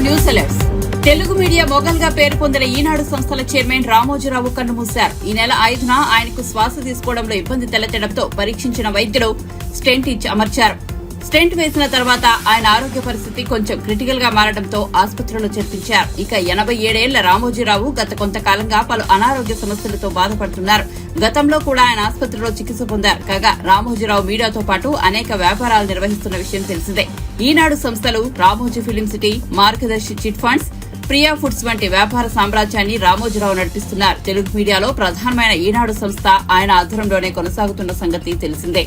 News alerts. Telugu media మొగల్గా పేరు పొందిన ఈనాడు సంస్థల చైర్మన్ రామోజీరావు కన్నుమూశారు. ఈ నెల 5న ఆయనకు శ్వాస తీసుకోవడంలో ఇబ్బంది తలెత్తడంతో పరీక్షించిన వైద్యులు స్టెంట్ ఇచ్చి అమర్చారు. స్టెంట్ వేసిన తర్వాత ఆయన ఆరోగ్య పరిస్థితి కొంచెం క్రిటికల్ గా మారడంతో ఆసుపత్రిలో చేర్పించారు. ఇక 87 ఏళ్ల రామోజీరావు గత కొంతకాలంగా పలు అనారోగ్య సమస్యలతో బాధపడుతున్నారు. గతంలో కూడా ఆయన ఆసుపత్రిలో చికిత్స పొందారు. కాగా రామోజీరావు మీడియాతో పాటు అనేక వ్యాపారాలు నిర్వహిస్తున్న విషయం తెలిసిందే. ఈనాడు సంస్థలు రామోజీ ఫిలిం సిటీ, మార్గదర్శి చిట్ ఫండ్స్, ప్రియా ఫుడ్స్ వంటి వ్యాపార సామ్రాజ్యాన్ని రామోజీరావు నడిపిస్తున్నారు. తెలుగు మీడియాలో ప్రధానమైన ఈనాడు సంస్థ ఆయన ఆధ్వర్యంలోనే కొనసాగుతున్న సంగతి తెలిసిందే.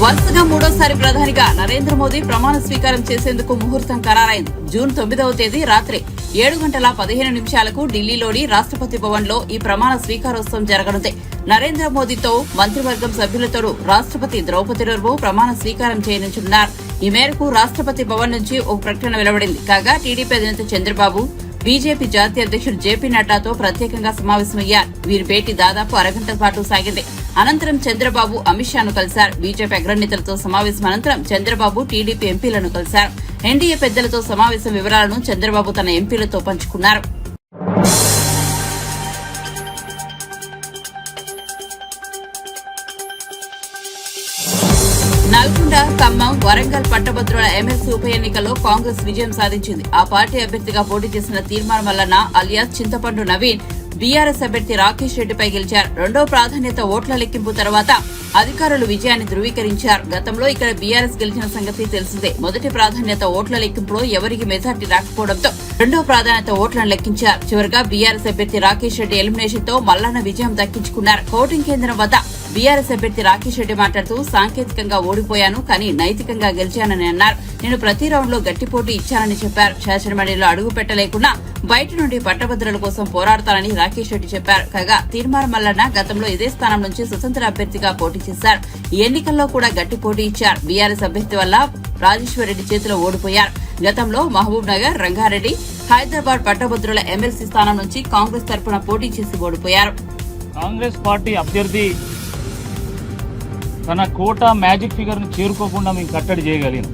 వరుసగా మూడోసారి ప్రధానిగా నరేంద్ర మోదీ ప్రమాణ స్వీకారం చేసేందుకు ముహూర్తం ఖరారైంది. జూన్ 9వ తేదీ రాత్రి 7:15 ఢిల్లీలోని రాష్ట్రపతి భవన్ లో ఈ ప్రమాణ స్వీకారోత్సవం జరగనుంది. నరేంద్ర మోదీతో మంత్రివర్గం సభ్యులతో రాష్ట్రపతి ద్రౌపది ముర్ము ప్రమాణ స్వీకారం చేయనున్నారు. ఈ మేరకు రాష్ట్రపతి భవన్ నుంచి ఒక ప్రకటన వెలువడింది. కాగా టీడీపీ అధినేత చంద్రబాబు, బీజేపీ జాతీయ అధ్యక్షుడు జేపీ నడ్డాతో ప్రత్యేకంగా సమావేశమయ్యారు. వీరి భేటీ దాదాపు అరగంట పాటు సాగింది. అనంతరం చంద్రబాబు అమిత్ షాను కలిశారు. బీజేపీ అగ్రనేతలతో సమావేశం అనంతరం చంద్రబాబు టీడీపీ ఎంపీలను కలిశారు. ఎన్డీఏ పెద్దలతో సమావేశం వివరాలను చంద్రబాబు తన ఎంపీలతో పంచుకున్నారు. నల్గొండ, ఖమ్మం, వరంగల్ పట్టభద్రుల ఎమ్మెల్సీ ఉప ఎన్నికల్లో కాంగ్రెస్ విజయం సాధించింది. ఆ పార్టీ అభ్యర్థిగా పోటీ చేసిన తీర్మానం మల్లన్న అలియాస్ చింతపండు నవీన్ బీఆర్ఎస్ అభ్యర్థి రాకేష్ రెడ్డిపై గెలిచారు. రెండో ప్రాధాన్యత ఓట్ల లెక్కింపు తర్వాత అధికారులు విజయాన్ని ధృవీకరించారు. గతంలో ఇక్కడ బీఆర్ఎస్ గెలిచిన సంగతి తెలిసిందే. మొదటి ప్రాధాన్యత ఓట్ల లెక్కింపులో ఎవరికి మెజార్టీ రాకపోవడంతో రెండో ప్రాధాన్యత ఓట్లను లెక్కించారు. చివరిగా బీఆర్ఎస్ అభ్యర్థి రాకేష్ రెడ్డి ఎలిమినేషన్ తో మల్లన్న విజయం దక్కించుకున్నారు. కౌంటింగ్ కేంద్రం వద్ద బీఆర్ఎస్ అభ్యర్థి రాకేష్ రెడ్డి మాట్లాడుతూ సాంకేతికంగా ఓడిపోయాను, కానీ నైతికంగా గెలిచానని అన్నారు. నేను ప్రతి రౌండ్ లో గట్టి పోటీ ఇచ్చానని చెప్పారు. శాసనమండలిలో అడుగు పెట్టలేకున్నా బయట నుండి పట్టభద్రుల కోసం పోరాడతానని రాకేష్ రెడ్డి చెప్పారు. కాగా తీర్మానం మల్లన్న గతంలో ఇదే స్థానం నుంచి స్వతంత్ర అభ్యర్థిగా పోటీ చేశారు. ఈ ఎన్నికల్లో కూడా గట్టి పోటీ ఇచ్చారు. బీఆర్ఎస్ అభ్యర్థి వల్ల రాజేశ్వర్ రెడ్డి చేతిలో ఓడిపోయారు. గతంలో మహబూబ్ నగర్, రంగారెడ్డి, హైదరాబాద్ పట్టభద్రుల ఎమ్మెల్సీ స్థానం నుంచి కాంగ్రెస్ తరఫున పోటీ చేసి ఓడిపోయారు. కాంగ్రెస్ పార్టీ అభ్యర్థి తన కోటా మ్యాజిక్ ఫిగర్ ను చేరుకోకుండా మేము కట్టడి చేయగలిగాం.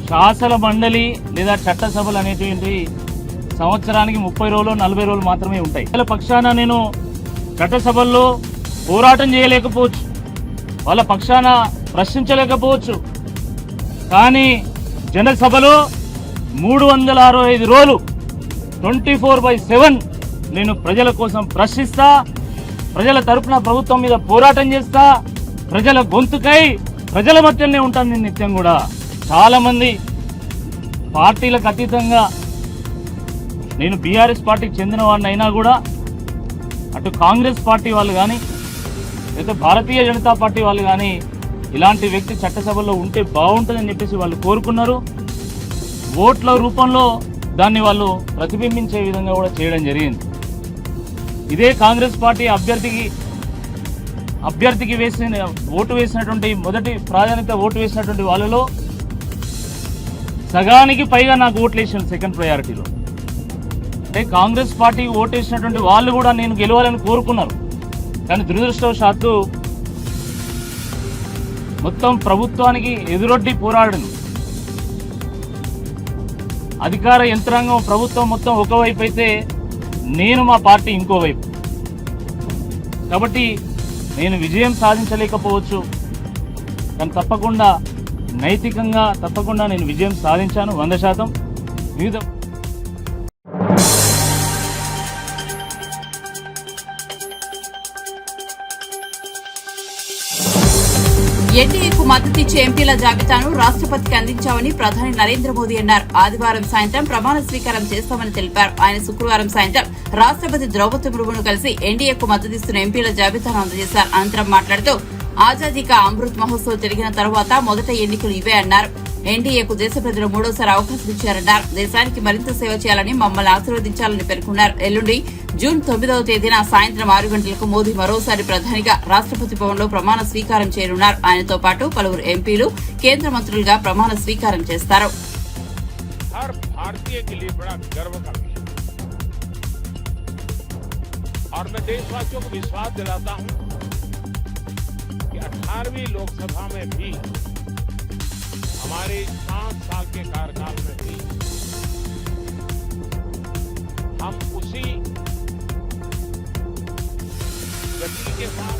శాసన మండలి లేదా చట్టసభలు అనేటువంటి సంవత్సరానికి 30 రోజులు 40 రోజులు మాత్రమే ఉంటాయి. వాళ్ళ పక్షాన నేను చట్టసభల్లో పోరాటం చేయలేకపోవచ్చు, వాళ్ళ పక్షాన ప్రశ్నించలేకపోవచ్చు, కానీ జనసభలో 365 రోజులు 24/7 నేను ప్రజల కోసం ప్రశ్నిస్తా, ప్రజల తరపున ప్రభుత్వం మీద పోరాటం చేస్తా, ప్రజల గొంతుకై ప్రజల మధ్యలోనే ఉంటాను నేను నిత్యం కూడా. చాలా మంది పార్టీలకు అతీతంగా నేను బీఆర్ఎస్ పార్టీకి చెందిన వాడిని అయినా కూడా అటు కాంగ్రెస్ పార్టీ వాళ్ళు కానీ లేదా భారతీయ జనతా పార్టీ వాళ్ళు కానీ ఇలాంటి వ్యక్తి చట్టసభలో ఉంటే బాగుంటుందని చెప్పేసి వాళ్ళు కోరుకున్నారు. ఓట్ల రూపంలో దాన్ని వాళ్ళు ప్రతిబింబించే విధంగా కూడా చేయడం జరిగింది. ఇదే కాంగ్రెస్ పార్టీ అభ్యర్థికి ఓటు వేసినటువంటి మొదటి ప్రాధాన్యత ఓటు వేసినటువంటి వాళ్ళలో సగానికి పైగా నాకు ఓట్లు వేసాను సెకండ్ ప్రయారిటీలో. అంటే కాంగ్రెస్ పార్టీ ఓటు వేసినటువంటి వాళ్ళు కూడా నేను గెలవాలని కోరుకున్నారు. కానీ దురదృష్టవశాత్తు మొత్తం ప్రభుత్వానికి ఎదురొడ్డి పోరాడను. అధికార యంత్రాంగం ప్రభుత్వం మొత్తం ఒకవైపు అయితే నేను మా పార్టీ ఇంకోవైపు. కాబట్టి నేను విజయం సాధించలేకపోవచ్చు, కానీ తప్పకుండా నైతికంగా తప్పకుండా నేను విజయం సాధించాను 100%. వివిధ ఎన్డీఏకు మద్దతిచ్చే ఎంపీల జాబితాను రాష్ట్రపతికి అందించామని ప్రధాని నరేంద్ర మోదీ అన్నారు. ఆదివారం సాయంత్రం ప్రమాణ స్వీకారం చేస్తామని తెలిపారు. ఆయన శుక్రవారం సాయంత్రం రాష్ట్రపతి ద్రౌపది ముర్మును కలిసి ఎన్డీఏకు మద్దతిస్తున్న ఎంపీల జాబితాను అందజేశారు. అనంతరం మాట్లాడుతూ ఆజాదీ కా అమృత్ మహోత్సవ్ జరిగిన తర్వాత మొదట ఎన్నికలు ఇవే అన్నారు. ఎన్డీఏకు దేశ ప్రజలు మూడోసారి అవకాశం ఇచ్చారన్నారు. దేశానికి మరింత సేవ చేయాలని, మమ్మల్ని ఆశీర్వదించాలని పేర్కొన్నారు. ఎల్లుండి జూన్ 9వ తేదీన సాయంత్రం 6 గంటలకు మోదీ మరోసారి ప్రధానిగా రాష్ట్రపతి భవన్లో ప్రమాణ స్వీకారం చేయనున్నారు. ఆయనతో పాటు పలువురు ఎంపీలు, కేంద్ర మంత్రులుగా ప్రమాణ స్వీకారం చేస్తారు. और मैं देशवासियों को विश्वास दिलाता हूं 18वीं लोकसभा में भी हमारे 5 साल के कार्यकाल में भी हम उसी गति के साथ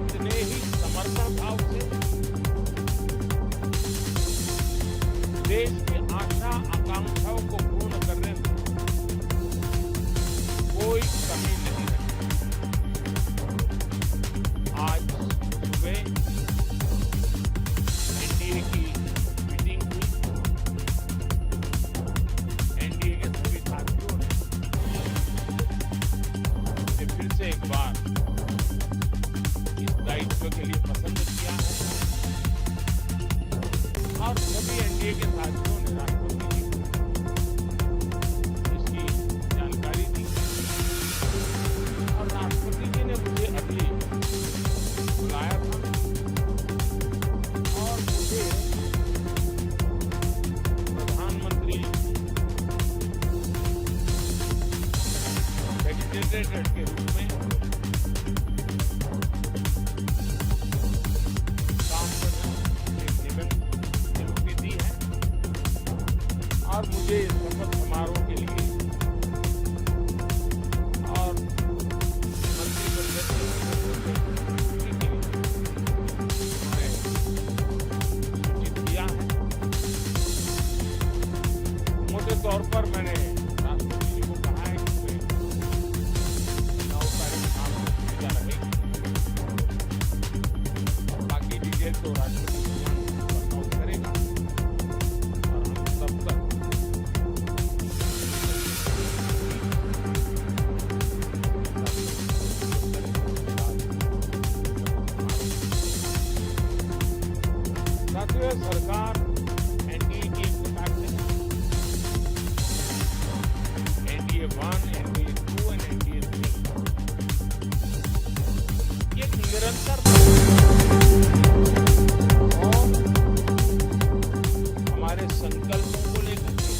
उतने ही समर्पण भाव से देश की आशा आकांक्षाओं को पूर्ण करने में कोई कमी नहीं रखी। आज सुबह एनडीए की मीटिंग हुई। एनडीए के सभी साथियों ने मुझे फिर से एक बार इस दायित्व के लिए पसंद किया है और सभी एनडीए के साथियों ने राष्ट्रपति जी को इसकी जानकारी दी और राष्ट्रपति जी ने मुझे अभी बुलाया था और मुझे प्रधानमंत्री सेक्रेटरी के रूप में काम करने की नियुक्ति दी है और मुझे इस शपथ समारोह के लिए और मंत्रिपरिषद के लिए सूचित किया है। मोटे तौर पर मैंने राष्ट्रपति जी को कहा है कि वे 9 तारीख शाम को सुविधा रहेगी। बाकी डिटेल तो राष्ट्रपति वर्कआउट करेगा और हम तब तक साथियों, सरकार एनडीए की एक प्रकार से एनडीए 1, एनडीए 2 और एनडीए 3 एक निरंतर और हमारे संकल्पों को लेकर के,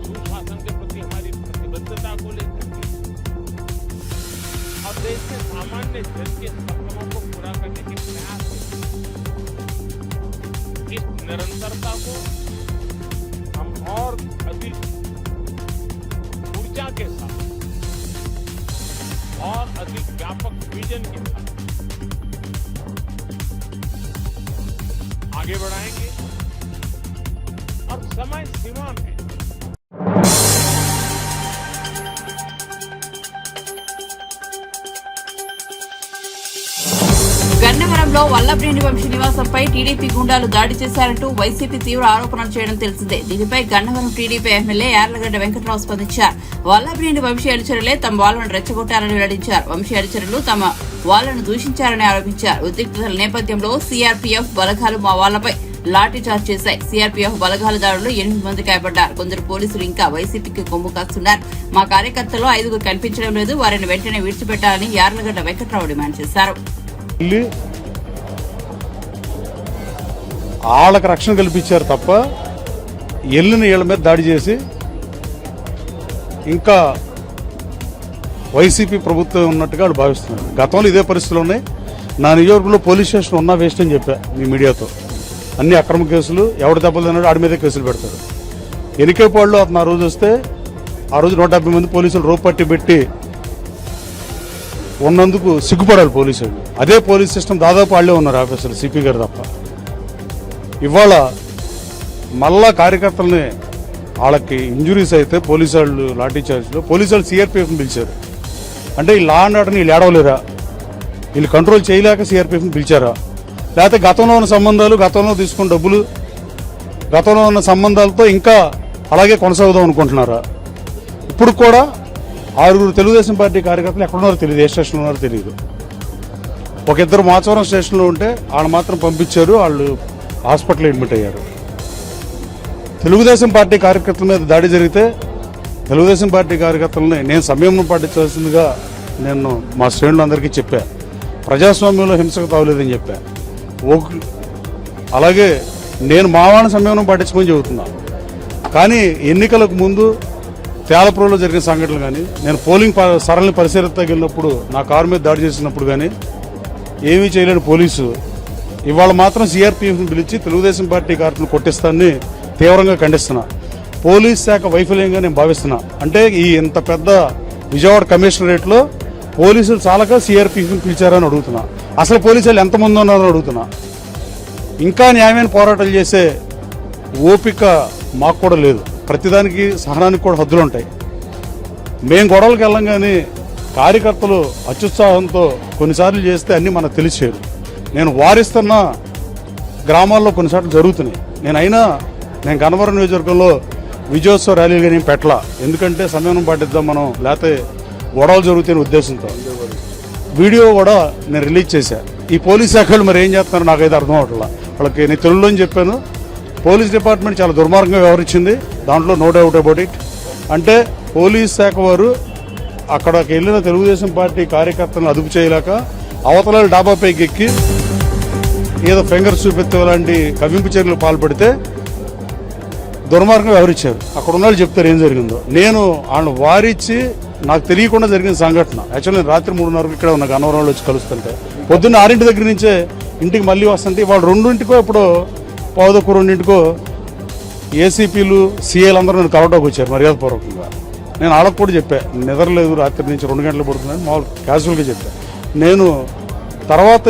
सुशासन के प्रति हमारी प्रतिबद्धता को लेकर के और देश के सामान्य जन के सपनों को पूरा करने के प्रयास में इस निरंतरता को हम और अधिक ऊर्जा के साथ और अधिक व्यापक विजन के साथ आगे बढ़ाएंगे और समय सीमा में గన్నవరంలో వల్లభనేని వంశీ నివాసంపై టీడీపీ గుండాలు దాడి చేశారంటూ వైసీపీ తీవ్ర ఆరోపణలు చేయడం తెలిసిందే. దీనిపై గన్నవరం టీడీపీ ఎమ్మెల్యే యార్లగడ్డ వెంకట్రావు స్పందించారు. వల్లభనేని వంశీ అనుచరులే తమ వాళ్లను రెచ్చగొట్టారని వెల్లడించారు. వంశీ అనుచరులు తమ వాళ్లను దూషించారని ఆరోపించారు. ఉద్రిక్తతల నేపథ్యంలో సీఆర్పీఎఫ్ బలగాలు మా వాళ్లపై లాఠీచార్జ్ చేశాయి. సీఆర్పీఎఫ్ బలగాల దాడుల్లో 8 మంది గాయపడ్డారు. కొందరు పోలీసులు ఇంకా వైసీపీకి కొమ్ము కాస్తున్నారు. మా కార్యకర్తలు 5 కనిపించడం లేదు, వారిని వెంటనే విడిచిపెట్టాలని యార్లగడ్డ వెంకట్రావు డిమాండ్ చేశారు. వాళ్ళకి రక్షణ కల్పించారు తప్ప ఎల్లుని ఏళ్ల మీద దాడి చేసి ఇంకా వైసీపీ ప్రభుత్వం ఉన్నట్టుగా వాళ్ళు భావిస్తున్నారు. గతంలో ఇదే పరిస్థితులు ఉన్నాయి. నా నియోజకవర్గంలో పోలీస్ స్టేషన్ ఉన్నా వేస్ట్ అని చెప్పా మీ మీడియాతో. అన్ని అక్రమ కేసులు, ఎవడు దెబ్బలు తిన్నాడు ఆడి మీదే కేసులు పెడతారు. ఎనికేపాడులో అతను ఆ రోజు వస్తే ఆ రోజు 170 మంది పోలీసులు రోప్ పట్టి పెట్టి ఉన్నందుకు సిగ్గుపడాలి పోలీసులు. అదే పోలీస్ సిస్టమ్ దాదాపు వాళ్ళే ఉన్నారు ఆఫీసర్లు, సిపి గారు తప్ప. ఇవాళ మళ్ళా కార్యకర్తలని వాళ్ళకి ఇంజురీస్ అయితే పోలీసు వాళ్ళు లాఠీ చార్జ్లో పోలీసు వాళ్ళు సిఆర్పీఎఫ్ని పిలిచారు. అంటే ఈ లా అండ్ ఆర్డర్ని వీళ్ళు ఏడవలేరా? వీళ్ళు కంట్రోల్ చేయలేక సిఆర్పీఎఫ్ని పిలిచారా? లేకపోతే గతంలో ఉన్న సంబంధాలు, గతంలో తీసుకున్న డబ్బులు, గతంలో ఉన్న సంబంధాలతో ఇంకా అలాగే కొనసాగుదాం అనుకుంటున్నారా? ఇప్పుడు కూడా 6 తెలుగుదేశం పార్టీ కార్యకర్తలు ఎక్కడున్నారో తెలియదు, ఏ స్టేషన్లో ఉన్నారో తెలియదు. ఒక 2 మాచవరం స్టేషన్లో ఉంటే వాళ్ళు మాత్రం పంపించారు, వాళ్ళు హాస్పిటల్ అడ్మిట్ అయ్యారు. తెలుగుదేశం పార్టీ కార్యకర్తల మీద దాడి జరిగితే తెలుగుదేశం పార్టీ కార్యకర్తలని నేను సంయమనం పాటించాల్సిందిగా నేను మా శ్రేణులందరికీ చెప్పా. ప్రజాస్వామ్యంలో హింసకు తావలేదని చెప్పా. అలాగే నేను మా వాళ్ళని సంయమనం పాటించమని చెబుతున్నా. కానీ ఎన్నికలకు ముందు తేలపురంలో జరిగిన సంఘటనలు కానీ, నేను పోలింగ్ సరళిని పరిశీలించడానికి వెళ్ళినప్పుడు నా కారు మీద దాడి చేసినప్పుడు కానీ ఏమీ చేయలేని పోలీసు ఇవాళ మాత్రం సిఆర్పీఎఫ్ని పిలిచి తెలుగుదేశం పార్టీ కార్యక్రమం కొట్టిస్తానని తీవ్రంగా ఖండిస్తున్నా. పోలీస్ శాఖ వైఫల్యంగా నేను భావిస్తున్నా. అంటే ఈ ఇంత పెద్ద విజయవాడ కమిషనరేట్లో పోలీసులు చాలక సిఆర్పీఎఫ్ని పిలిచారని అడుగుతున్నా. అసలు పోలీసులు ఎంతమంది ఉన్నారని అడుగుతున్నా. ఇంకా న్యాయమైన పోరాటాలు చేసే ఓపిక మాకు కూడా లేదు. ప్రతిదానికి సహనానికి కూడా హద్దులు ఉంటాయి. మేం గొడవలకు వెళ్ళం కానీ కార్యకర్తలు అత్యుత్సాహంతో కొన్నిసార్లు చేస్తే అన్నీ మనకు తెలిసేది. నేను వారిస్తున్న గ్రామాల్లో కొన్నిసార్లు జరుగుతున్నాయి. నేను గన్నవరం నియోజకవర్గంలో విజయోత్సవ ర్యాలీలుగా నేను పెట్టలా. ఎందుకంటే సమయం పాటిద్దాం మనం, లేకపోతే గొడవలు జరుగుతాయనే ఉద్దేశంతో వీడియో కూడా నేను రిలీజ్ చేశాను. ఈ పోలీస్ శాఖలు మరి ఏం చేస్తున్నారో నాకైతే అర్థం అవట్లా. వాళ్ళకి నేను తెలుగులో చెప్పాను, పోలీస్ డిపార్ట్మెంట్ చాలా దుర్మార్గంగా వ్యవహరించింది. దాంట్లో నో డౌట్ అబౌట్ ఇట్. అంటే పోలీస్ శాఖ వారు అక్కడికి వెళ్ళిన తెలుగుదేశం పార్టీ కార్యకర్తలను అదుపు చేయలేక అవతల డాబాపైకి ఎక్కి ఏదో ఫింగర్స్ చూపెత్తే లాంటి కవ్వింపు చర్యలు పాల్పడితే దుర్మార్గంగా వ్యవహరించారు. అక్కడ ఉన్న వాళ్ళు చెప్తారు ఏం జరిగిందో. నేను వాళ్ళని వారిచ్చి నాకు తెలియకుండా జరిగిన సంఘటన. యాక్చువల్లీ నేను రాత్రి 3:30 ఇక్కడ ఉన్న గన్నవరంలో వచ్చి కలుస్తుంటే పొద్దున్న 6 దగ్గర నుంచే ఇంటికి మళ్ళీ వస్తుంటే వాళ్ళు 2 ఎప్పుడో 2:15 ఏసీపీలు సీఏలు అందరూ నన్ను కలవడానికి వచ్చారు మర్యాదపూర్వకంగా. నేను వాళ్ళకు కూడా చెప్పాను, నిద్రలేదు రాత్రి నుంచి 2 గంటలు పడుతుందని మామూలు క్యాజువల్గా చెప్పాను. నేను తర్వాత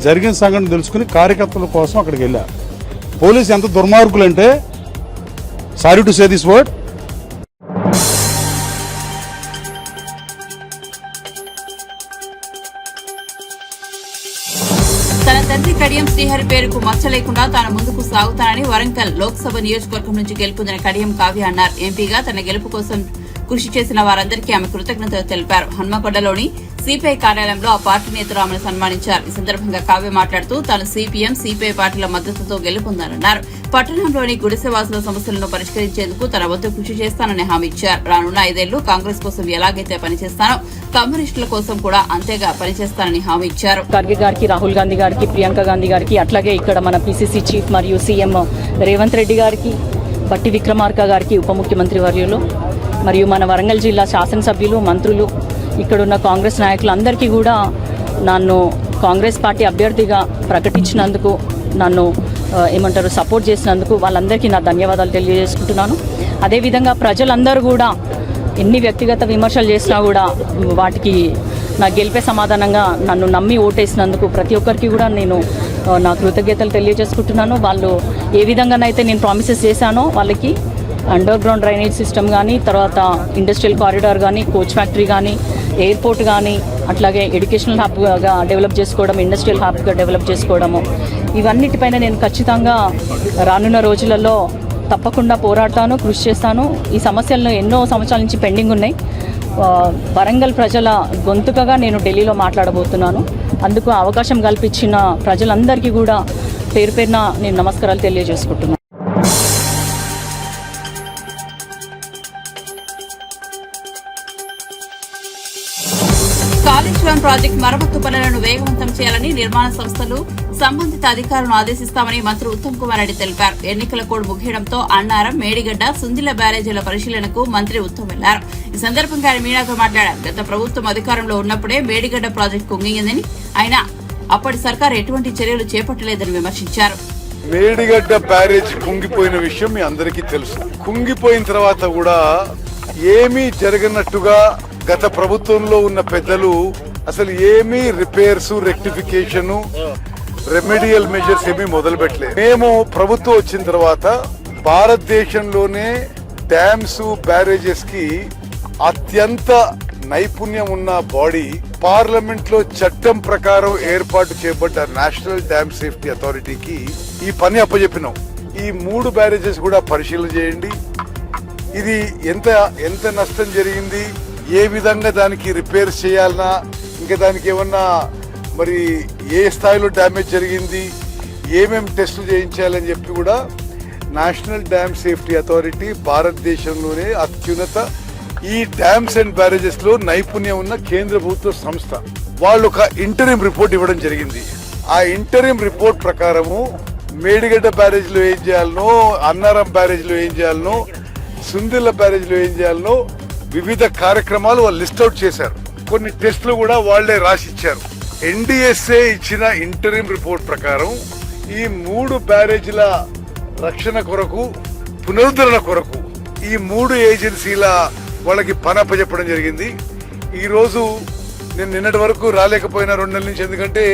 జరిగిన సంఘటన తెలుసుకుని కార్యకర్తల కోసం అక్కడికి వెళ్ళా. పోలీసు ఎంత దుర్మార్గులంటే, sorry to say this word, తన తండ్రి కడియం శ్రీహరి పేరుకు మచ్చ లేకుండా తాను ముందుకు సాగుతానని వరంగల్ లోక్సభ నియోజకవర్గం నుంచి గెలుపొందిన కడియం కావ్య అన్నారు. ఎంపీగా తన గెలుపు కోసం కృషి చేసిన వారందరికీ ఆమె కృతజ్ఞతలు తెలిపారు. హన్మకొండలోని సిపిఐ కార్యాలయంలో ఆ పార్టీ నేతలు ఆమెను సన్మానించారు. ఈ సందర్భంగా కావ్య మాట్లాడుతూ తాను సిపిఎం, సిపిఐ పార్టీల మద్దతుతో గెలుపొందారన్నారు. పట్టణంలోని గుడిసెవాసుల సమస్యలను పరిష్కరించేందుకు తన వంతు కృషి చేస్తానని హామీ ఇచ్చారు. రానున్న 5 ఏళ్లు కాంగ్రెస్ కోసం ఎలాగైతే పనిచేస్తానో కమ్యూనిస్టుల కోసం కూడా అంతేగా పనిచేస్తానని హామీ ఇచ్చారు. ఖర్గే గారికి, రాహుల్ గాంధీ గారికి, ప్రియాంక గాంధీ గారికి, అట్లాగే ఇక్కడ మన పిసిసి చీఫ్ మరియు సీఎం రేవంత్ రెడ్డి గారికి, బట్టి విక్రమార్క గారికి, ఉప ముఖ్యమంత్రి వర్యులు, మరియు మన వరంగల్ జిల్లా శాసనసభ్యులు, మంత్రులు, ఇక్కడున్న కాంగ్రెస్ నాయకులు అందరికీ కూడా నన్ను కాంగ్రెస్ పార్టీ అభ్యర్థిగా ప్రకటించినందుకు, నన్ను సపోర్ట్ చేసినందుకు వాళ్ళందరికీ నా ధన్యవాదాలు తెలియజేసుకుంటున్నాను. అదేవిధంగా ప్రజలందరూ కూడా ఎన్ని వ్యక్తిగత విమర్శలు చేసినా కూడా వాటికి నా గెలిపే సమాధానంగా నన్ను నమ్మి ఓటేసినందుకు ప్రతి ఒక్కరికి కూడా నేను నా కృతజ్ఞతలు తెలియజేసుకుంటున్నాను. వాళ్ళు ఏ విధంగానైతే నేను ప్రామిసెస్ చేశానో వాళ్ళకి అండర్ గ్రౌండ్ డ్రైనేజ్ సిస్టమ్ కానీ, తర్వాత ఇండస్ట్రియల్ కారిడార్ కానీ, కోచ్ ఫ్యాక్టరీ కానీ, ఎయిర్పోర్ట్ కానీ, అట్లాగే ఎడ్యుకేషనల్ హబ్గా డెవలప్ చేసుకోవడం, ఇండస్ట్రియల్ హబ్గా డెవలప్ చేసుకోవడము, ఇవన్నిటిపైన నేను ఖచ్చితంగా రానున్న రోజులలో తప్పకుండా పోరాడతాను, కృషి చేస్తాను. ఈ సమస్యలను ఎన్నో సంవత్సరాల నుంచి పెండింగ్ ఉన్నాయి. వరంగల్ ప్రజల గొంతుకగా నేను ఢిల్లీలో మాట్లాడబోతున్నాను. అందుకు అవకాశం కల్పించిన ప్రజలందరికీ కూడా పేరు పేరున నేను నమస్కారాలు తెలియజేసుకుంటున్నాను. కాళేశ్వరం ప్రాజెక్టు మరమ్మతు పనులను వేగవంతం చేయాలని నిర్మాణ సంస్థలు సంబంధిత అధికారులను ఆదేశిస్తామని మంత్రి ఉత్తమ్ కుమార్ రెడ్డి తెలిపారు. ఎన్నికల కోడ్ ముగియడంతో అన్నారం, మేడిగడ్డ, సుందిల బ్యారేజీల పరిశీలనకు మంత్రి ఉత్తమ్ వెళ్లారు. ఈ సందర్భంగా ఆయన మీడియాతో మాట్లాడారు. గత ప్రభుత్వం అధికారంలో ఉన్నప్పుడే మేడిగడ్డ ప్రాజెక్టు కుంగిందని, అయినా అప్పటి సర్కారు ఎటువంటి చర్యలు చేపట్టలేదని విమర్శించారు. మేడిగడ్డ బ్యారేజ్ కుంగిపోయిన విషయం మీ అందరికీ తెలుసు. కుంగిపోయిన తర్వాత కూడా ఏమీ జరగనట్టుగా గత ప్రభుత్వంలో ఉన్న పెద్దలు అసలు ఏమీ రిపేర్స్, రెక్టిఫికేషన్, రెమెడియల్ మెజర్స్ ఏమీ మొదలు పెట్టలేదు. మేము ప్రభుత్వం వచ్చిన తర్వాత భారతదేశంలోనే డ్యామ్స్, బ్యారేజెస్ కి అత్యంత నైపుణ్యం ఉన్న బాడీ పార్లమెంట్ లో చట్టం ప్రకారం ఏర్పాటు చేయబడ్డ నేషనల్ డ్యామ్ సేఫ్టీ అథారిటీకి ఈ పని అప్పచెప్పినాం. ఈ 3 బ్యారేజెస్ కూడా పరిశీలన చేయండి. ఇది ఎంత నష్టం జరిగింది, ఏ విధంగా దానికి రిపేర్స్ చేయాలన్నా, ఇంకా దానికి ఏమన్నా మరి ఏ స్థాయిలో డ్యామేజ్ జరిగింది, ఏమేం టెస్టులు చేయించాలని చెప్పి కూడా నేషనల్ డ్యామ్ సేఫ్టీ అథారిటీ భారతదేశంలోనే అత్యున్నత ఈ డ్యామ్స్ అండ్ బ్యారేజెస్ లో నైపుణ్యం ఉన్న కేంద్ర ప్రభుత్వ సంస్థ. వాళ్ళు ఒక ఇంటరిమ్ రిపోర్ట్ ఇవ్వడం జరిగింది. ఆ ఇంటరిమ్ రిపోర్ట్ ప్రకారము మేడిగడ్డ బ్యారేజ్ లో ఏం చేయాలనో, అన్నారం బ్యారేజ్ లో ఏం చేయాలనో సుందిల్ల బ్యారేజ్ లో ఏం చేయాలనో వివిధ కార్యక్రమాలు వాళ్ళు లిస్ట్ అవుట్ చేశారు. కొన్ని టెస్టులు కూడా వాళ్లే రాసిచ్చారు. NDSA ఇచ్చిన ఇంటరిం రిపోర్ట్ ప్రకారం ఈ 3 బ్యారేజీల రక్షణ కొరకు, పునరుద్ధరణ కొరకు ఈ 3 ఏజెన్సీల వాళ్ళకి పని అప్పచెప్పడం జరిగింది. ఈ రోజు నేను నిన్నటి వరకు రాలేకపోయినా 2 నెలల నుంచి, ఎందుకంటే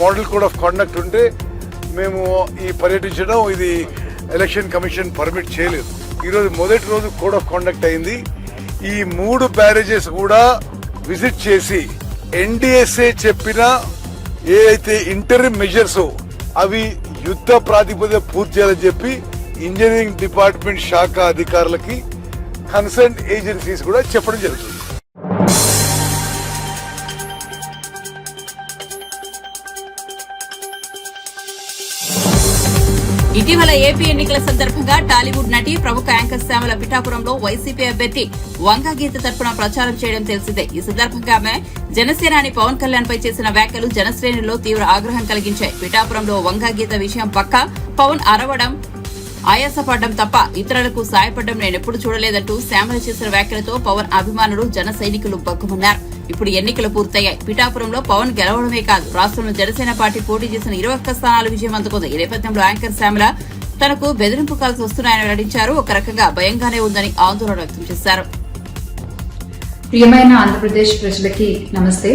మోడల్ కోడ్ ఆఫ్ కాండక్ట్ ఉంటే మేము ఈ పర్యటించడం ఇది ఎలక్షన్ కమిషన్ పర్మిట్ చేయలేదు. ఈ రోజు మొదటి రోజు కోడ్ ఆఫ్ కాండక్ట్ అయింది. ఈ 3 బ్యారేజెస్ కూడా విజిట్ చేసి NDSA చెప్పిన ఏ అయితే ఇంటరిం మెజర్స్ అవి యుద్ధ ప్రాతిపదిక పూర్తి చేయాలని చెప్పి ఇంజనీరింగ్ డిపార్ట్మెంట్ శాఖ అధికారులకి కన్సర్న్ ఏజెన్సీస్ కూడా చెప్పడం జరుగుతుంది. ఇటీవల ఏపీ ఎన్నికల సందర్భంగా టాలీవుడ్ నటి ప్రముఖ యాంకర్ శ్యామల పిఠాపురంలో వైసీపీ అభ్యర్థి వంగగీత తరపున ప్రచారం చేయడం తెలిసిందే. ఈ సందర్భంగా ఆమె జనసేనాని పవన్ కళ్యాణ్ పై చేసిన వ్యాఖ్యలు జనశ్రేణుల్లో తీవ్ర ఆగ్రహం కలిగించాయి. పిఠాపురంలో వంగగీత విషయం పక్క పవన్ అరవడం, ఆయాసపడ్డం తప్ప ఇతరులకు సాయపడ్డం నేనెప్పుడు చూడలేదంటూ శ్యామల చేసిన వ్యాఖ్యలతో పవన్ అభిమానులు జన సైనికులు బగ్గుమన్నారు. ఇప్పుడు ఎన్నికలు పూర్తయ్యాయి. పిఠాపురంలో పవన్ గెలవడమే కాదు, రాష్ట్రంలో జనసేన పార్టీ పోటీ చేసిన 21 స్థానాలు విజయం అందుకుంది. ఈ నేపథ్యంలో యాంకర్ శ్యామల తనకు బెదిరింపు కాల్స్ వస్తున్నాయని వెల్లడించారు. ఒక రకంగా భయంగానే ఉందని ఆందోళన వ్యక్తం చేశారు. ప్రియమైన ఆంధ్రప్రదేశ్ ప్రజలకి నమస్తే.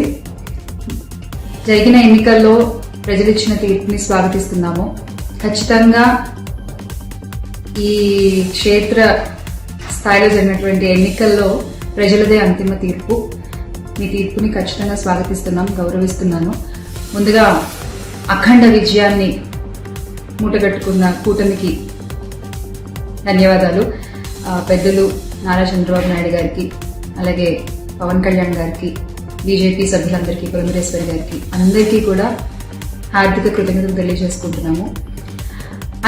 జరిగిన ఎన్నికల్లో ప్రజలిచ్చిన తీర్పుని స్వాగతిస్తున్నాము. ఖచ్చితంగా ఈ క్షేత్ర స్థాయిలో జరిగినటువంటి ఎన్నికల్లో ప్రజలదే అంతిమ తీర్పు. మీ తీర్పుని ఖచ్చితంగా స్వాగతిస్తున్నాం, గౌరవిస్తున్నాను. ముందుగా అఖండ విజయాన్ని మూటగట్టుకున్న కూటమికి ధన్యవాదాలు. పెద్దలు నారా చంద్రబాబు నాయుడు గారికి, అలాగే పవన్ కళ్యాణ్ గారికి, బీజేపీ సభ్యులందరికీ, పురంధరేశ్వరి గారికి, అందరికీ కూడా హార్దిక కృతజ్ఞతలు తెలియజేసుకుంటున్నాము.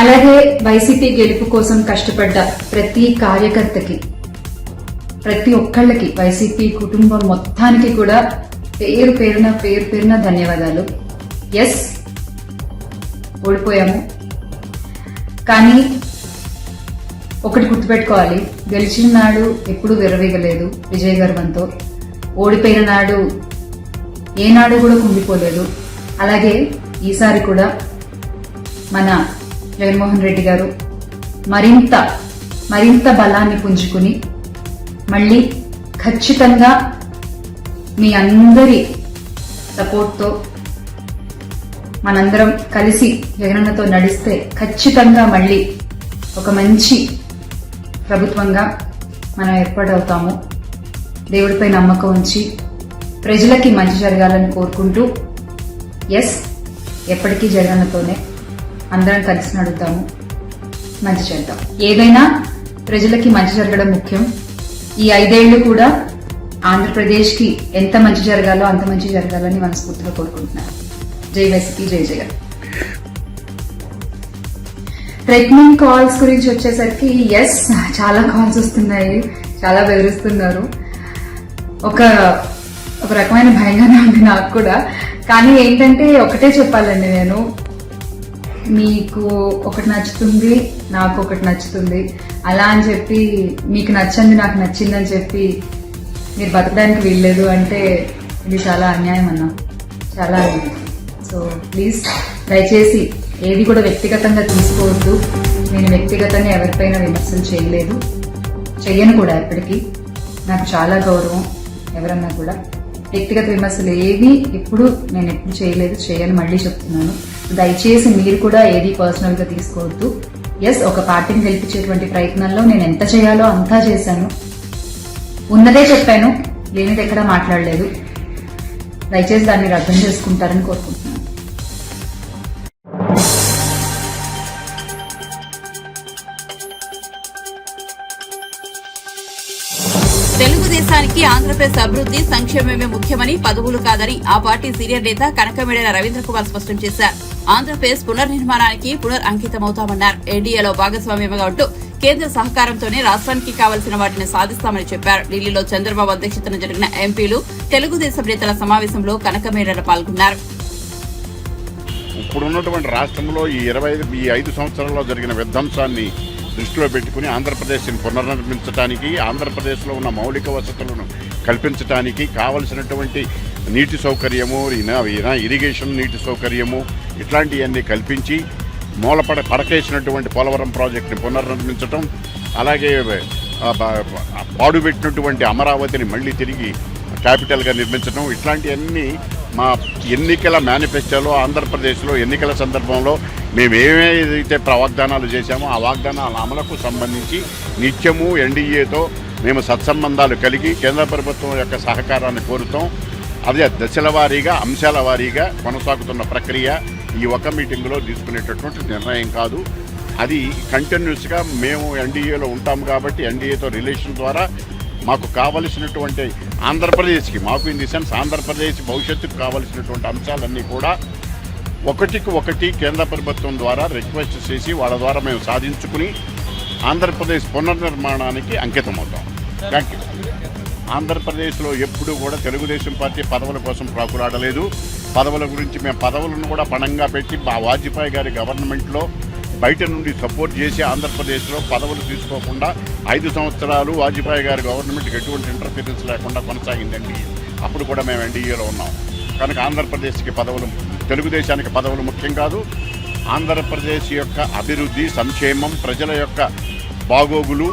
అలాగే వైసీపీ గెలుపు కోసం కష్టపడ్డ ప్రతి కార్యకర్తకి, ప్రతి ఒక్కళ్ళకి, వైసీపీ కుటుంబం మొత్తానికి కూడా పేరు పేరున ధన్యవాదాలు. ఎస్, ఓడిపోయాము, కానీ ఒకటి గుర్తుపెట్టుకోవాలి, గెలిచిన నాడు ఎప్పుడూ విర్రవీగలేదు విజయ గర్వంతో, ఓడిపోయిన నాడు ఏనాడు కూడా కుంగిపోలేదు. అలాగే ఈసారి కూడా మన జగన్మోహన్ రెడ్డి గారు మరింత బలాన్ని పుంజుకుని మళ్ళీ ఖచ్చితంగా మీ అందరి సపోర్ట్తో మనందరం కలిసి జగనన్నతో నడిస్తే ఖచ్చితంగా మళ్ళీ ఒక మంచి ప్రభుత్వంగా మనం ఏర్పాటవుతాము. దేవుడిపై నమ్మకం ఉంచి ప్రజలకి మంచి జరగాలని కోరుకుంటూ, ఎస్, ఎప్పటికీ జగనన్నతోనే అందరం కలిసి నడుద్దాము, మంచి చేద్దాం. ఏదైనా ప్రజలకి మంచి జరగడం ముఖ్యం. ఈ 5 ఏళ్లు కూడా ఆంధ్రప్రదేశ్కి ఎంత మంచి జరగాలో అంత మంచి జరగాలని మనస్ఫూర్తిగా కోరుకుంటున్నాను. జై వైసీపీ, జై జగన్. థ్రెటనింగ్ కాల్స్ గురించి వచ్చేసరికి, ఎస్, చాలా కాల్స్ వస్తున్నాయి, చాలా బెదిరిస్తున్నారు. ఒక రకమైన భయంగానే ఉంది నాకు కూడా. కానీ ఏంటంటే ఒకటే చెప్పాలండి, నేను మీకు ఒకటి నచ్చుతుంది, నాకు ఒకటి నచ్చుతుంది, అలా అని చెప్పి మీకు నచ్చింది నాకు నచ్చిందని చెప్పి మీరు బతకడానికి వీల్లేదు అంటే ఇది చాలా అన్యాయం అన్నా, చాలా అన్యాయం. సో ప్లీజ్, దయచేసి ఏది కూడా వ్యక్తిగతంగా తీసుకోవద్దు. నేను వ్యక్తిగతంగా ఎవరిపైన విమర్శలు చేయలేదు, చెయ్యను కూడా. ఎప్పటికీ నాకు చాలా గౌరవం ఎవరన్నా కూడా. వ్యక్తిగత విమర్శలు ఏవి ఎప్పుడు చేయలేదు, చేయని మళ్ళీ చెప్తున్నాను. దయచేసి మీరు కూడా ఏది పర్సనల్ గా తీసుకోవద్దు. ఎస్, ఒక పార్టీని గెలిపించేటువంటి ప్రయత్నంలో నేను ఎంత చేయాలో అంతా చేశాను, ఉన్నదే చెప్పాను, లేనిది ఎక్కడా మాట్లాడలేదు. దయచేసి దాన్ని మీరు అర్థం చేసుకుంటారని కోరుకుంటున్నాను. తెలుగుదేశానికి ఆంధ్రప్రదేశ్ అభివృద్ది, సంక్షేమమే ముఖ్యమని, పదవులు కాదని ఆ పార్టీ సీనియర్ నేత కనకమేడల రవీంద్ర కుమార్ స్పష్టం చేశారు. ఆంధ్రప్రదేశ్ పునర్నిర్మాణానికి అంకితమవుతామన్నారు. ఎన్డీఏలో భాగస్వామ్యంగా ఉంటూ కేంద్ర సహకారంతోనే రాష్ట్రానికి కావాల్సిన వాటిని సాధిస్తామని చెప్పారు. ఢిల్లీలో చంద్రబాబు అధ్యక్షతన జరిగిన ఎంపీలు, తెలుగుదేశం నేతల సమావేశంలో కనకమేడల పాల్గొన్నారు. ఇప్పుడున్నటువంటి రాష్ట్రంలో ఈ 5 సంవత్సరాల్లో జరిగిన విధ్వంసాన్ని దృష్టిలో పెట్టుకుని ఆంధ్రప్రదేశ్ని పునర్నిర్మించడానికి, ఆంధ్రప్రదేశ్లో ఉన్న మౌలిక వసతులను కల్పించడానికి కావలసినటువంటి నీటి సౌకర్యము, ఇరిగేషన్ నీటి సౌకర్యము ఇట్లాంటివన్నీ కల్పించి పడకేసినటువంటి పోలవరం ప్రాజెక్టుని పునర్నిర్మించడం, అలాగే పాడుపెట్టినటువంటి అమరావతిని మళ్ళీ తిరిగి క్యాపిటల్గా నిర్మించడం, ఇట్లాంటివన్నీ మా ఎన్నికల మేనిఫెస్టోలో ఆంధ్రప్రదేశ్లో ఎన్నికల సందర్భంలో మేము ఏమైతే వాగ్దానాలు చేశామో ఆ వాగ్దానాల అమలుకు సంబంధించి నిత్యము ఎన్డీఏతో మేము సత్సంబంధాలు కలిగి కేంద్ర ప్రభుత్వం యొక్క సహకారాన్ని కోరుతాం. అదే దశల వారీగా, అంశాల వారీగా కొనసాగుతున్న ప్రక్రియ. ఈ ఒక మీటింగ్లో తీసుకునేటటువంటి నిర్ణయం కాదు. అది కంటిన్యూస్గా మేము ఎన్డీఏలో ఉంటాము కాబట్టి ఎన్డీఏతో రిలేషన్ ద్వారా మాకు కావలసినటువంటి ఆంధ్రప్రదేశ్కి, మాకు ఇన్ ది సెన్స్ ఆంధ్రప్రదేశ్ భవిష్యత్తుకు కావలసినటువంటి అంశాలన్నీ కూడా ఒకటికి ఒకటి కేంద్ర ప్రభుత్వం ద్వారా రిక్వెస్ట్ చేసి వాళ్ళ ద్వారా మేము సాధించుకుని ఆంధ్రప్రదేశ్ పునర్నిర్మాణానికి అంకితమవుతాం. Thank you. ఆంధ్రప్రదేశ్లో ఎప్పుడూ కూడా తెలుగుదేశం పార్టీ పదవుల కోసం ప్రాకులాడలేదు. పదవుల గురించి మేము పదవులను కూడా పణంగా పెట్టి వాజ్పేయి గారి గవర్నమెంట్లో బయట నుండి సపోర్ట్ చేసి ఆంధ్రప్రదేశ్లో పదవులు తీసుకోకుండా 5 సంవత్సరాలు వాజ్పేయి గారి గవర్నమెంట్కి ఎటువంటి ఇంటర్ఫీరెన్స్ లేకుండా కొనసాగిందండి. అప్పుడు కూడా మేము ఎన్డీఏలో ఉన్నాం. కనుక ఆంధ్రప్రదేశ్కి పదవులు, తెలుగుదేశానికి పదవులు ముఖ్యం కాదు. ఆంధ్రప్రదేశ్ యొక్క అభివృద్ధి, సంక్షేమం, ప్రజల యొక్క బాగోగులు,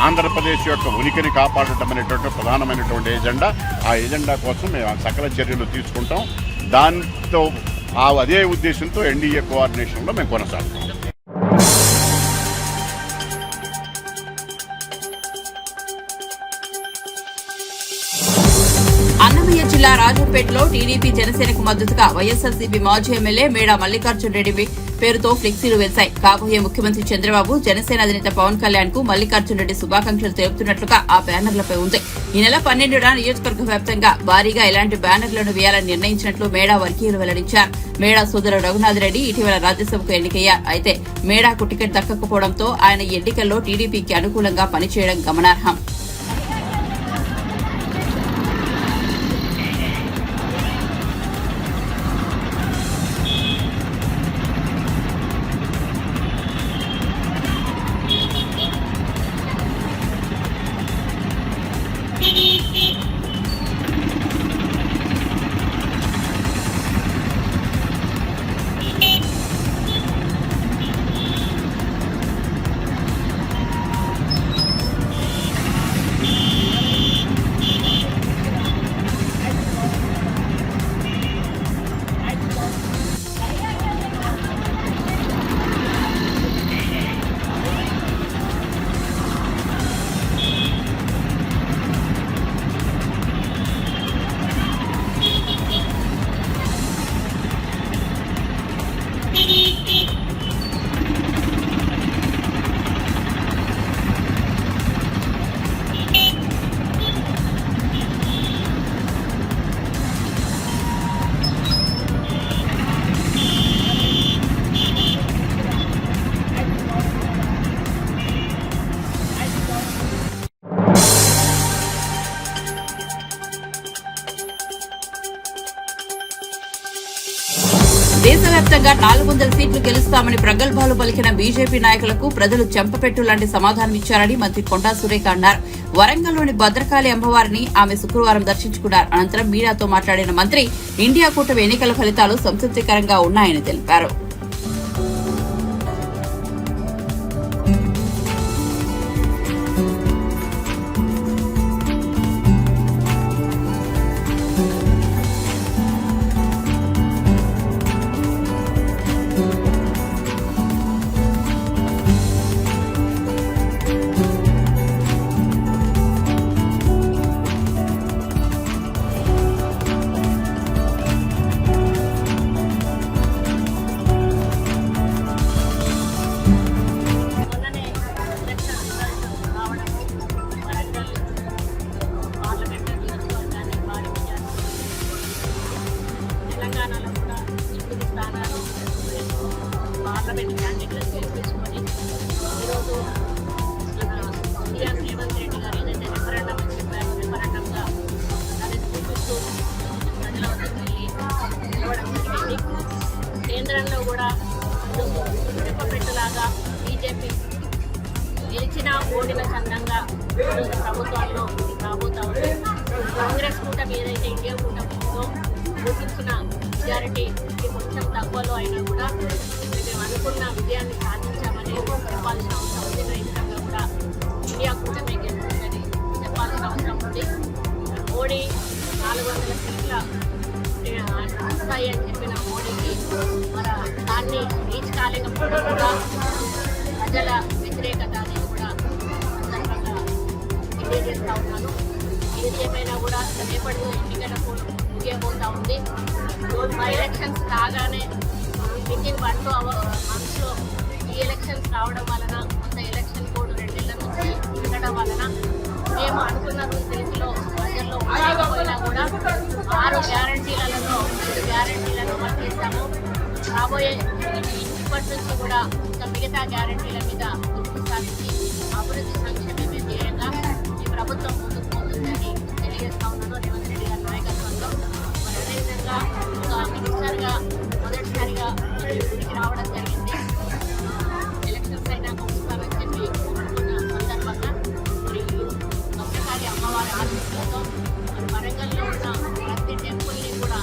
ఆంధ్రప్రదేశ్ యొక్క ఉనికిని కాపాడటం అనేటువంటి ప్రధానమైనటువంటి ఎజెండా. ఆ ఎజెండా కోసం మేము సకల చర్యలు తీసుకుంటాం. దాంతో అదే ఉద్దేశంతో ఎన్డీఏ కోఆర్డినేషన్లో మేము కొనసాగుతాం. అన్నమయ్య జిల్లా రాజంపేటలో టీడీపీ జనసేనకు మద్దతుగా వైఎస్ఆర్సీపీ మాజీ ఎమ్మెల్యే మేడా మల్లికార్జున రెడ్డి పేరుతో ఫ్లెక్సీలు వెలిశాయి. కాబోయే ముఖ్యమంత్రి చంద్రబాబు, జనసేన అధినేత పవన్ కళ్యాణ్ కు మల్లికార్జున రెడ్డి శుభాకాంక్షలు తెలుపుతున్నట్లుగా ఆ బ్యానర్లపై ఉంది. ఈ నెల 12న నియోజకవర్గ వ్యాప్తంగా భారీగా ఇలాంటి బ్యానర్లను వేయాలని నిర్ణయించినట్లు మేడా వర్గీయులు వెల్లడించారు. మేడా సోదరుడు రఘునాథ్ రెడ్డి ఇటీవల రాజ్యసభకు ఎన్నికయ్యారు. అయితే మేడాకు టికెట్ దక్కకపోవడంతో ఆయన ఎన్నికల్లో టీడీపీకి అనుకూలంగా పనిచేయడం గమనార్హం. దేశవ్యాప్తంగా 400 సీట్లు గెలుస్తామని ప్రగల్భాలు పలికిన బీజేపీ నాయకులకు ప్రజలు చెంపపెట్టు లాంటి సమాధానమిచ్చారని మంత్రి కొండా సురేఖ అన్నారు. వరంగల్లోని భద్రకాళి అమ్మవారిని ఆమె శుక్రవారం దర్శించుకున్నారు. అనంతరం మీడియాతో మాట్లాడిన మంత్రి ఇండియా కూటమి ఎన్నికల ఫలితాలు సంతృప్తికరంగా ఉన్నాయని తెలిపారు. గెలిచిన ఓడిన చందంగా ఈరోజు ప్రభుత్వంలో రాబోతా ఉంది. కాంగ్రెస్ కూటమి ఏదైతే ఇండియా కూటమి ఉందో చూపించిన మెజారిటీకి కొంచెం తక్కువలో అయినా కూడా మేము అనుకున్న విజయాన్ని సాధించామని చెప్పాల్సిన అవసరం ఉంది. రైతులంగా కూడా ఇండియా కూటమి గెలుస్తుందని చెప్పాల్సిన అవసరం ఉంది. మోడీ 400 సీట్ల వస్తాయి అని చెప్పిన మోడీకి దాన్ని రీచ్ కాలేకపోవడం కూడా ప్రజల వ్యతిరేకత అనేది కూడా సందర్భంగా తెలియజేస్తూ ఉన్నాను. ఏది ఏమైనా కూడా రేపటి ఎన్నికలకు ముగియబోతా ఉంది. మా ఎలక్షన్స్ రాగానే వితిన్ 1 to 2 months ఈ ఎలక్షన్స్ రావడం వలన కొంత ఎలక్షన్ కోడ్ 2 నెలల నుంచి ఉండడం వలన మేము అనుకున్న రీతిలో ప్రజల్లో ఉండకపోయినా కూడా 6 గ్యారంటీలలో 2 గ్యారంటీలను అమలు చేస్తాము. రాబోయే ఇప్పటి నుంచి కూడా ఇంకా మిగతా గ్యారంటీల మీద దృష్టి సారించి అభివృద్ధి సంక్షేమమే ధ్యేయంగా ఈ ప్రభుత్వం ముందుకు పోతుందని తెలియజేస్తా ఉన్నాను. రేవంత్ రెడ్డి గారి నాయకత్వంలో మరి అదేవిధంగా ఒక మినిస్టర్గా మొదటిసారిగా ఇంటికి రావడం జరిగింది. ఎలక్షన్స్ అయినా వస్తానని చెప్పి అనుకున్న సందర్భంగా మరి గౌరవకారి అమ్మవారి ఆశీస్సులతో మరి వరంగల్లో ఉన్న ప్రతి టెంపుల్ని కూడా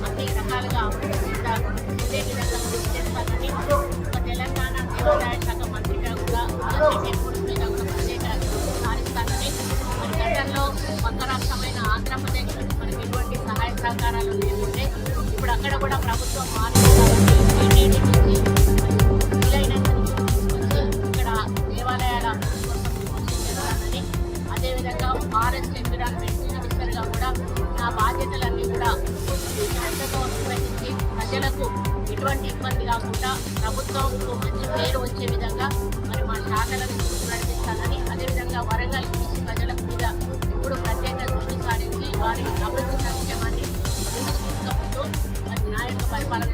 అన్ని రకాలుగా ఉండే విధంగా కృషి చేస్తానని ఒక తెలంగాణ దేవాదాయ శాఖ మంత్రిగా కూడా అన్ని టెంపుల్స్ మీద కూడా ప్రత్యేక సాధిస్తానని మరి గతంలో పక్క రాష్ట్రమైన ఆంధ్రప్రదేశ్ మనకి ఎటువంటి సహాయ సహకారాలు లేకుంటే ఇప్పుడు అక్కడ కూడా ప్రభుత్వం మారింది కాబట్టి వీలైనంత తీసుకొచ్చి ఇక్కడ దేవాలయాల కోసం చేస్తానని అదేవిధంగా ఫారెస్ట్ ఎన్విరాన్మెంట్ మినిస్టర్గా కూడా నా బాధ్యతలన్నీ కూడా శ్రద్ధతో నిర్వహించి ప్రజలకు ఎటువంటి ఇబ్బంది కాకుండా ప్రభుత్వంకు మంచి పేరు వచ్చే విధంగా మరి మా శాఖలను నడిపిస్తానని అదేవిధంగా వరంగల్ బీసీ ప్రజల మీద ఇప్పుడు ప్రత్యేక దృష్టి సారించి వారి అభివృద్ధి సంక్షేమాన్ని ముందుకు తీసుకుపోతూ మరి నా యొక్క పరిపాలన